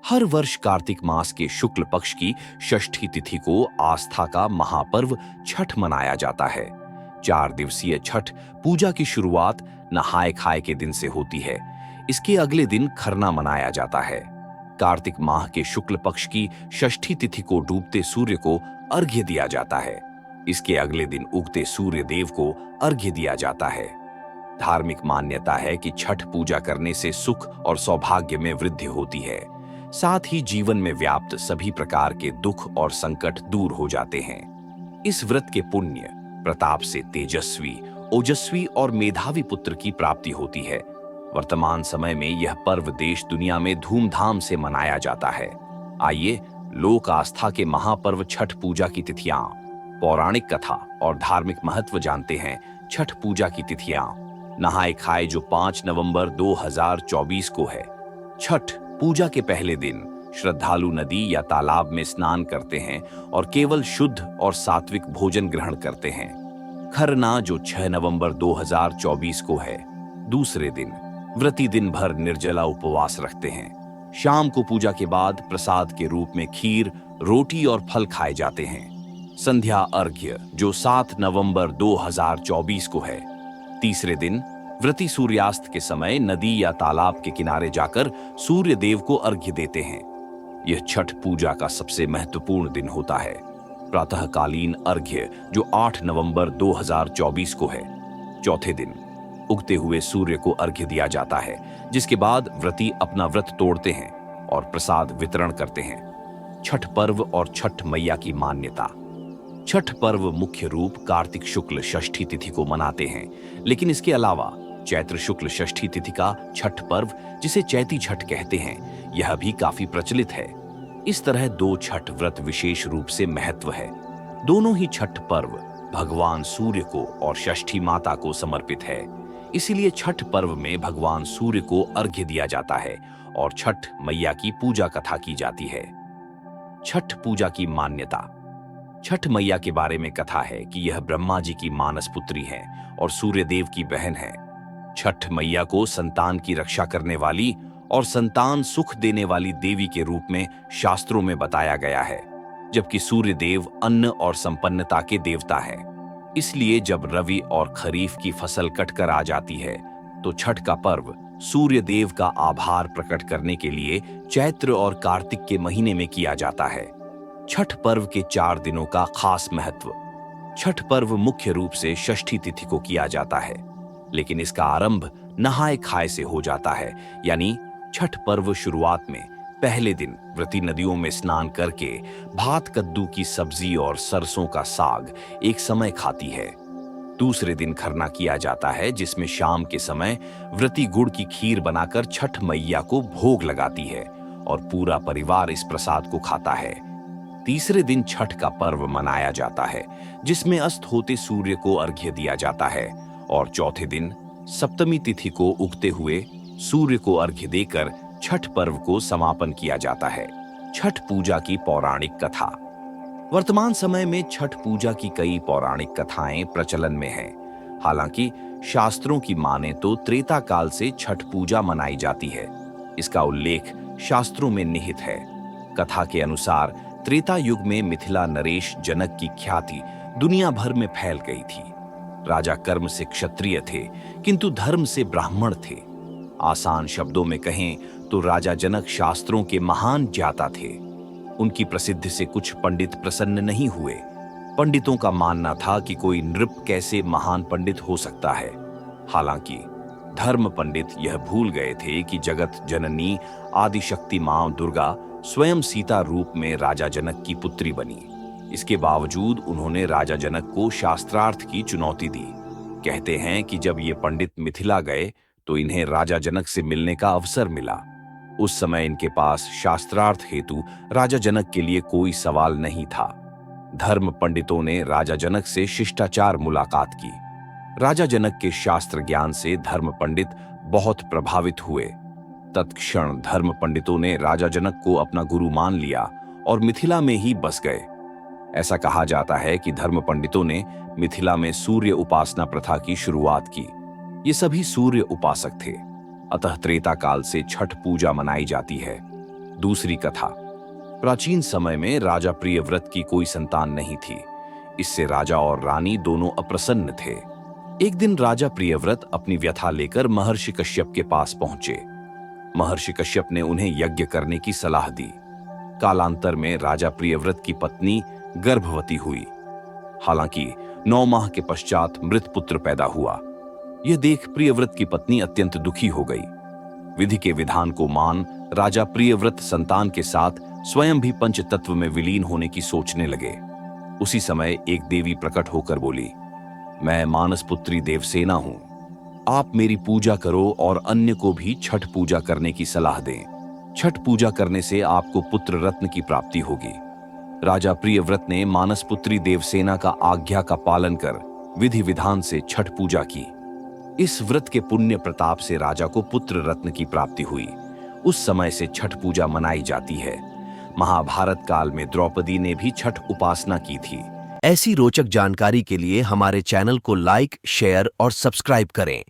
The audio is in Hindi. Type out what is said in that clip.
हर वर्ष कार्तिक मास के शुक्ल पक्ष की षष्ठी तिथि को आस्था का महापर्व छठ मनाया जाता है। 4 दिवसीय छठ पूजा की शुरुआत नहाय खाए के दिन से होती है। इसके अगले दिन खरना मनाया जाता है। कार्तिक माह के शुक्ल पक्ष की षष्ठी तिथि को डूबते सूर्य को अर्घ्य दिया जाता है। इसके अगले दिन उगते सूर्य देव को अर्घ्य दिया जाता है। धार्मिक मान्यता है कि छठ पूजा करने से सुख और सौभाग्य में वृद्धि होती है। साथ ही जीवन में व्याप्त सभी प्रकार के दुख और संकट दूर हो जाते हैं। इस व्रत के पुण्य प्रताप से तेजस्वी, ओजस्वी और मेधावी पुत्र की प्राप्ति होती है। वर्तमान समय में यह पर्व देश दुनिया में धूमधाम से मनाया जाता है। आइए लोक आस्था के महापर्व छठ पूजा की तिथियां, पौराणिक कथा और धार्मिक महत्व जानते हैं। छठ पूजा की तिथियां। नहाय खाए जो 5 नवंबर 2024 को है। छठ पूजा के पहले दिन श्रद्धालु नदी या तालाब में स्नान करते हैं और केवल शुद्ध और सात्विक भोजन ग्रहण करते हैं। खरना जो 6 नवंबर 2024 को है। दूसरे दिन व्रती दिन भर निर्जला उपवास रखते हैं। शाम को पूजा के बाद प्रसाद के रूप में खीर, रोटी और फल खाए जाते हैं। संध्या अर्घ्य जो 7 नवंबर 2024 को है। तीसरे दिन व्रती सूर्यास्त के समय नदी या तालाब के किनारे जाकर सूर्य देव को अर्घ्य देते हैं। यह छठ पूजा का सबसे महत्वपूर्ण दिन होता है। प्रातःकालीन अर्घ्य जो 8 नवंबर 2024 को है। चौथे दिन उगते हुए सूर्य को अर्घ्य दिया जाता है, जिसके बाद व्रती अपना व्रत तोड़ते हैं और प्रसाद वितरण करते हैं। छठ पर्व और छठ मैया की मान्यता। छठ पर्व मुख्य रूप कार्तिक शुक्ल षष्ठी तिथि को मनाते हैं, लेकिन इसके अलावा चैत्र शुक्ल षष्ठी तिथि का छठ पर्व, जिसे चैती छठ कहते हैं, यह भी काफी प्रचलित है। इस तरह 2 छठ व्रत विशेष रूप से महत्व है। दोनों ही छठ पर्व भगवान सूर्य को और षष्ठी माता को समर्पित है। इसीलिए छठ पर्व में भगवान सूर्य को अर्घ्य दिया जाता है और छठ मैया की पूजा कथा की जाती है। छठ पूजा की मान्यता। छठ मैया के बारे में कथा है कि यह ब्रह्मा जी की मानस पुत्री है और सूर्य देव की बहन है। छठ मैया को संतान की रक्षा करने वाली और संतान सुख देने वाली देवी के रूप में शास्त्रों में बताया गया है, जबकि सूर्य देव अन्न और संपन्नता के देवता हैं। इसलिए जब रवि और खरीफ की फसल कटकर आ जाती है, तो छठ का पर्व सूर्य देव का आभार प्रकट करने के लिए चैत्र और कार्तिक के महीने में किया जाता है। छठ पर्व के 4 दिनों का खास महत्व। छठ पर्व मुख्य रूप से षष्ठी तिथि को किया जाता है, लेकिन इसका आरंभ नहाय खाए से हो जाता है। यानी छठ पर्व शुरुआत में पहले दिन व्रती नदियों में स्नान करके भात कद्दू की सब्जी और सरसों का साग एक समय खाती है। दूसरे दिन खरना किया जाता है, जिसमें शाम के समय व्रती गुड़ की खीर बनाकर छठ मैया को भोग लगाती है और पूरा परिवार इस प्रसाद को खाता है। तीसरे दिन छठ का पर्व मनाया जाता है, जिसमें अस्त होते सूर्य को अर्घ्य दिया जाता है और चौथे दिन सप्तमी तिथि को उगते हुए सूर्य को अर्घ्य देकर छठ पर्व को समापन किया जाता है। छठ पूजा की पौराणिक कथा। वर्तमान समय में छठ पूजा की कई पौराणिक कथाएं प्रचलन में हैं। हालांकि शास्त्रों की माने तो त्रेता काल से छठ पूजा मनाई जाती है। इसका उल्लेख शास्त्रों में निहित है। कथा के अनुसार त्रेता युग में मिथिला नरेश जनक की ख्याति दुनिया भर में फैल गई थी। राजा कर्म से क्षत्रिय थे, किंतु धर्म से ब्राह्मण थे। आसान शब्दों में कहें तो राजा जनक शास्त्रों के महान ज्ञाता थे। उनकी प्रसिद्धि से कुछ पंडित प्रसन्न नहीं हुए। पंडितों का मानना था कि कोई नृप कैसे महान पंडित हो सकता है। हालांकि धर्म पंडित यह भूल गए थे कि जगत जननी आदिशक्ति मां दुर्गा स्वयं सीता रूप में राजा जनक की पुत्री बनी। इसके बावजूद उन्होंने राजा जनक को शास्त्रार्थ की चुनौती दी। कहते हैं कि जब ये पंडित मिथिला गए तो इन्हें राजा जनक से मिलने का अवसर मिला। उस समय इनके पास शास्त्रार्थ हेतु राजा जनक के लिए कोई सवाल नहीं था। धर्म पंडितों ने राजा जनक से शिष्टाचार मुलाकात की। राजा जनक के शास्त्र ज्ञान से धर्म पंडित बहुत प्रभावित हुए। तत्क्षण धर्म पंडितों ने राजा जनक को अपना गुरु मान लिया और मिथिला में ही बस गए। ऐसा कहा जाता है कि धर्म पंडितों ने मिथिला में सूर्य उपासना प्रथा की शुरुआत की। ये सभी सूर्य उपासक थे। अतः त्रेता काल से छठ पूजा मनाई जाती है। दूसरी कथा। प्राचीन समय में राजा प्रियव्रत की कोई संतान नहीं थी। इससे राजा और रानी दोनों अप्रसन्न थे। एक दिन राजा प्रियव्रत अपनी व्यथा लेकर महर्षि कश्यप के पास पहुंचे। महर्षि कश्यप ने उन्हें यज्ञ करने की सलाह दी। कालांतर में राजा प्रियव्रत की पत्नी गर्भवती हुई। हालांकि 9 माह के पश्चात मृत पुत्र पैदा हुआ। यह देख प्रियव्रत की पत्नी अत्यंत दुखी हो गई। विधि के विधान को मान राजा प्रियव्रत संतान के साथ स्वयं भी पंचतत्व में विलीन होने की सोचने लगे। उसी समय एक देवी प्रकट होकर बोली, मैं मानस पुत्री देवसेना हूं। आप मेरी पूजा करो और अन्य को भी छठ पूजा करने की सलाह दें। छठ पूजा करने से आपको पुत्र रत्न की प्राप्ति होगी। राजा प्रियव्रत ने मानस पुत्री देवसेना का आज्ञा का पालन कर विधि विधान से छठ पूजा की। इस व्रत के पुण्य प्रताप से राजा को पुत्र रत्न की प्राप्ति हुई। उस समय से छठ पूजा मनाई जाती है। महाभारत काल में द्रौपदी ने भी छठ उपासना की थी। ऐसी रोचक जानकारी के लिए हमारे चैनल को लाइक, शेयर और सब्सक्राइब करें।